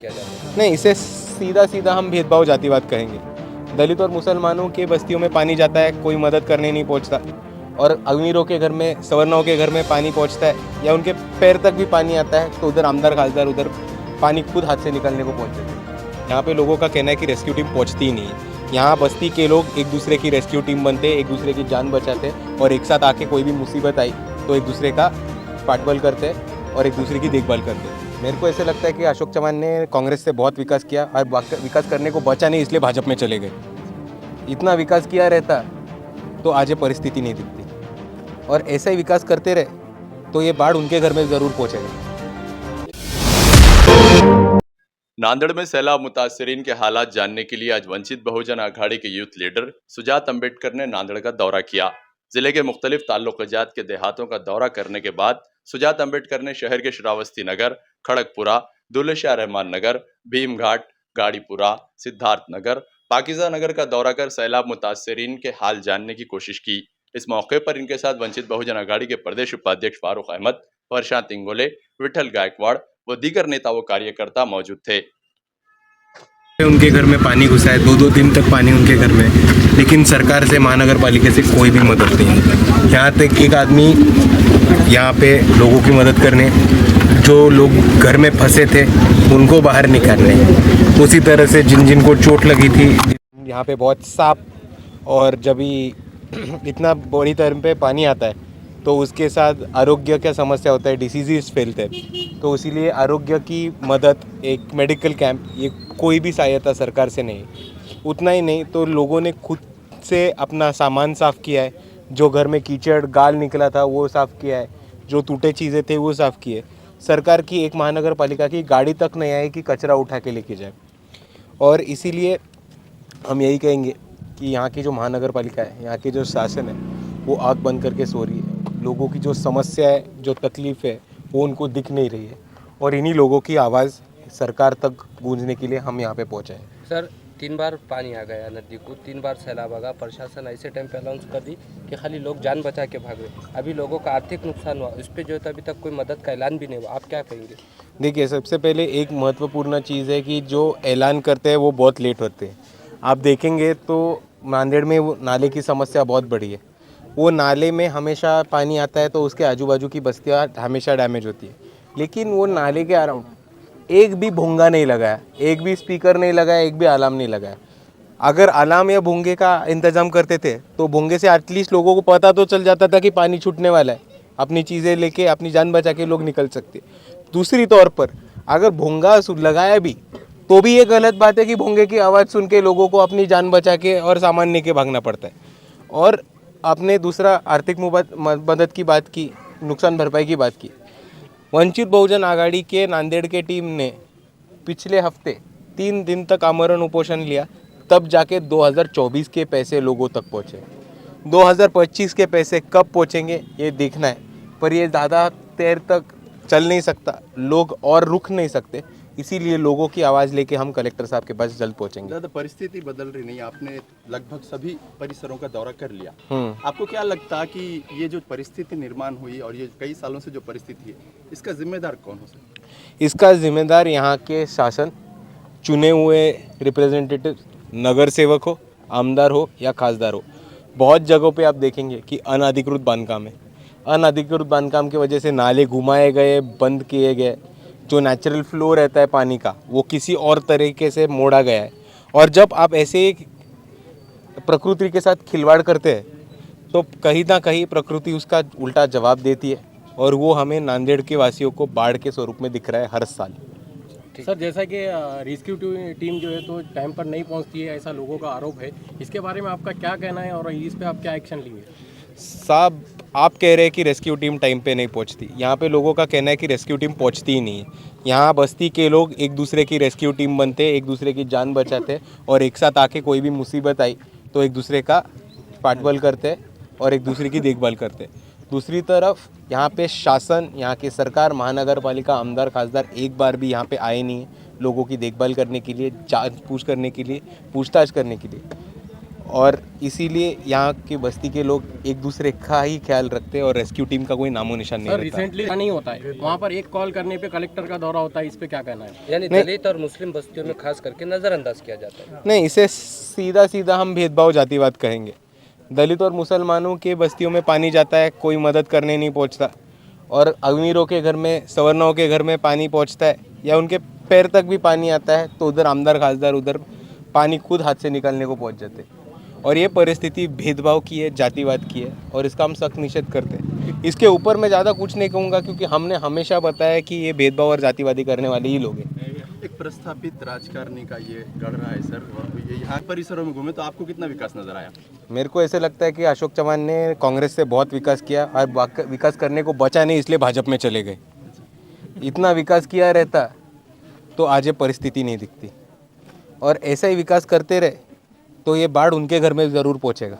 किया जाता है। नहीं, इसे सीधा सीधा हम भेदभाव जातिवाद कहेंगे। दलित और मुसलमानों के बस्तियों में पानी जाता है, कोई मदद करने नहीं पहुंचता, और अमीरों के घर में, सवर्णों के घर में पानी पहुंचता है या उनके पैर तक भी पानी आता है, तो उधर आमदार खासदार उधर पानी खुद हाथ से निकलने को पहुंच जाते हैं। यहाँ पे लोगों का कहना है कि रेस्क्यू टीम पहुंचती ही नहीं है। यहाँ बस्ती के लोग एक दूसरे की रेस्क्यू टीम बनते, एक दूसरे की जान बचाते, और एक साथ आके कोई भी मुसीबत आई तो एक दूसरे का पाठबल करते और एक दूसरे की देखभाल करते। मेरे को ऐसे लगता है कि अशोक चव्हाण ने कांग्रेस से बहुत विकास किया, और विकास करने को बचा नहीं, इसलिए भाजपा में चले गए। इतना विकास किया रहता तो आज ये परिस्थिति नहीं दिखती, और ऐसा ही विकास करते रहे तो ये बाढ़ उनके घर में ज़रूर पहुंचेगा। नांदेड़ में सैलाब मुतासरीन के हालात जानने के लिए आज वंचित बहुजन आघाड़ी के यूथ लीडर सुजात अंबेडकर ने नांदेड़ का दौरा किया। जिले के मुख्तलिफ ताल्लुकात के देहातों का दौरा करने के बाद सुजात अंबेडकर ने शहर के श्रावस्ती नगर, खड़गपुरा, दुल्ले शाह रहमान नगर, भीमघाट, गाड़ीपुरा, सिद्धार्थ नगर, पाकिजा नगर का दौरा कर सैलाब मुतासरीन के हाल जानने की कोशिश की। इस मौके पर इनके साथ वंचित बहुजन आघाड़ी के प्रदेश उपाध्यक्ष फारूक अहमद, प्रशांत इंगोले, विठल गायकवाड़ व दीगर नेता व कार्यकर्ता मौजूद थे। उनके घर में पानी घुसा है, 2-2 दिन तक पानी उनके घर में, लेकिन सरकार से, महानगर पालिका से कोई भी मदद नहीं है। यहाँ तक एक आदमी यहाँ पे लोगों की मदद करने, जो लोग घर में फंसे थे उनको बाहर निकालने, उसी तरह से जिन जिन को चोट लगी थी, यहाँ पे बहुत सांप, और जब भी इतना बड़ी तरह पे पानी आता है तो उसके साथ आरोग्य का समस्या होता है, डिसीज़ फैलते हैं, तो इसीलिए आरोग्य की मदद, एक मेडिकल कैंप, ये कोई भी सहायता सरकार से नहीं। उतना ही नहीं तो लोगों ने खुद से अपना सामान साफ़ किया है, जो घर में कीचड़ गाल निकला था वो साफ़ किया है, जो टूटे चीज़ें थे वो साफ़ किए। सरकार की, एक महानगर पालिका की गाड़ी तक नहीं आई कि कचरा उठा के लेके जाए। और इसीलिए हम यही कहेंगे कि यहाँ की जो महानगर पालिका है, यहाँ की जो शासन है, वो आँख बंद करके सो रही है। लोगों की जो समस्या है, जो तकलीफ़ है, वो उनको दिख नहीं रही है, और इन्हीं लोगों की आवाज़ सरकार तक गूंजने के लिए हम यहाँ पे पहुँचे हैं। सर, 3 बार पानी आ गया नदी को, 3 बार सैलाब आ गया। प्रशासन ऐसे टाइम पे अनाउंस कर दी कि खाली लोग जान बचा के भागे। अभी लोगों का आर्थिक नुकसान हुआ, उस पर जो है तो अभी तक कोई मदद का ऐलान भी नहीं हुआ। आप क्या कहेंगे? देखिए, सबसे पहले एक महत्वपूर्ण चीज़ है कि जो ऐलान करते हैं वो बहुत लेट होते हैं। आप देखेंगे तो नांदेड़ में वो नाले की समस्या बहुत बड़ी है। वो नाले में हमेशा पानी आता है तो उसके आजू बाजू की बस्तियाँ हमेशा डैमेज होती है, लेकिन वो नाले के अराउंड एक भी भोंगा नहीं लगाया, एक भी स्पीकर नहीं लगाया, एक भी अलार्म नहीं लगाया। अगर अलार्म या भोंगे का इंतज़ाम करते थे तो भोंगे से एटलीस्ट लोगों को पता तो चल जाता था कि पानी छूटने वाला है, अपनी चीज़ें लेके, अपनी जान बचा के लोग निकल सकते। दूसरी तौर पर अगर भोंगा लगाया भी तो भी ये गलत बात है कि भोंगे की आवाज़ सुन के लोगों को अपनी जान बचा के और सामान लेके भागना पड़ता है। और आपने दूसरा आर्थिक मदद की बात की, नुकसान भरपाई की बात की। वंचित बहुजन आघाड़ी के नांदेड़ के टीम ने पिछले हफ्ते 3 दिन तक आमरण उपोषण लिया, तब जाके 2024 के पैसे लोगों तक पहुँचे। 2025 के पैसे कब पहुँचेंगे ये देखना है, पर ये ज़्यादा देर तक चल नहीं सकता, लोग और रुक नहीं सकते, इसीलिए लोगों की आवाज़ लेके हम कलेक्टर साहब के पास जल्द पहुँचेंगे। ज़्यादा परिस्थिति बदल रही नहीं, आपने लगभग सभी परिसरों का दौरा कर लिया। आपको क्या लगता कि ये जो परिस्थिति निर्माण हुई और ये कई सालों से जो परिस्थिति है, इसका जिम्मेदार कौन हो सकता है? इसका जिम्मेदार यहाँ के शासन, चुने हुए रिप्रेजेंटेटिव, नगर सेवक हो, आमदार हो या खासदार हो। बहुत जगहों पे आप देखेंगे कि अनधिकृत बांधकाम है। अनधिकृत बांधकाम की वजह से नाले घुमाए गए, बंद किए गए, जो नेचुरल फ्लो रहता है पानी का वो किसी और तरीके से मोड़ा गया है। और जब आप ऐसे प्रकृति के साथ खिलवाड़ करते हैं तो कहीं ना कहीं प्रकृति उसका उल्टा जवाब देती है, और वो हमें नांदेड़ के वासियों को बाढ़ के स्वरूप में दिख रहा है हर साल। सर, जैसा कि रेस्क्यू टीम जो है तो टाइम पर नहीं पहुंचती है, ऐसा लोगों का आरोप है। इसके बारे में आपका क्या कहना है और इस पे आप क्या एक्शन लेंगे? साहब, आप कह रहे हैं कि रेस्क्यू टीम टाइम पे नहीं पहुंचती। यहाँ पे लोगों का कहना है कि रेस्क्यू टीम पहुंचती ही नहीं है। यहाँ बस्ती के लोग एक दूसरे की रेस्क्यू टीम बनते, एक दूसरे की जान बचाते, और एक साथ आके कोई भी मुसीबत आई तो एक दूसरे का पाठबल करते और एक दूसरे की देखभाल करते। दूसरी तरफ यहाँ पे शासन, यहाँ की सरकार, महानगर पालिका, आमदार खासदार एक बार भी यहाँ पे आए नहीं है लोगों की देखभाल करने के लिए, जांच पूछ करने के लिए, पूछताछ करने के लिए। और इसीलिए यहाँ की बस्ती के लोग एक दूसरे का ही ख्याल रखते हैं और रेस्क्यू टीम का कोई नामो निशान नहीं सर रहता। रिसेंटली नहीं होता है, वहाँ पर एक कॉल करने पे कलेक्टर का दौरा होता है, इस पे क्या कहना है? यानी दलित और मुस्लिम बस्तियों में खास करके नज़रअंदाज किया जाता है। नहीं, इसे सीधा सीधा हम भेदभाव जातिवाद कहेंगे। दलित और मुसलमानों के बस्तियों में पानी जाता है, कोई मदद करने नहीं पहुंचता, और अमीरों के घर में, सवर्णों के घर में पानी पहुंचता है या उनके पैर तक भी पानी आता है तो उधर आमदार खासदार उधर पानी खुद हाथ से निकालने को पहुंच जाते हैं। और ये परिस्थिति भेदभाव की है, जातिवाद की है, और इसका हम सख्त निषेध करते हैं। इसके ऊपर मैं ज़्यादा कुछ नहीं कहूँगा क्योंकि हमने हमेशा बताया कि ये भेदभाव और जातिवादी करने वाले ही लोग हैं। एक प्रस्थापित राजकारणी का ये गढ़ रहा है सर, और ये यहाँ परिसरों में घूमे तो आपको कितना विकास नजर आया? मेरे को ऐसे लगता है कि अशोक चव्हाण ने कांग्रेस से बहुत विकास किया और विकास करने को बचा नहीं, इसलिए भाजपा में चले गए। इतना विकास किया रहता तो आज ये परिस्थिति नहीं दिखती, और ऐसा ही विकास करते रहे तो ये बाढ़ उनके घर में ज़रूर पहुंचेगा।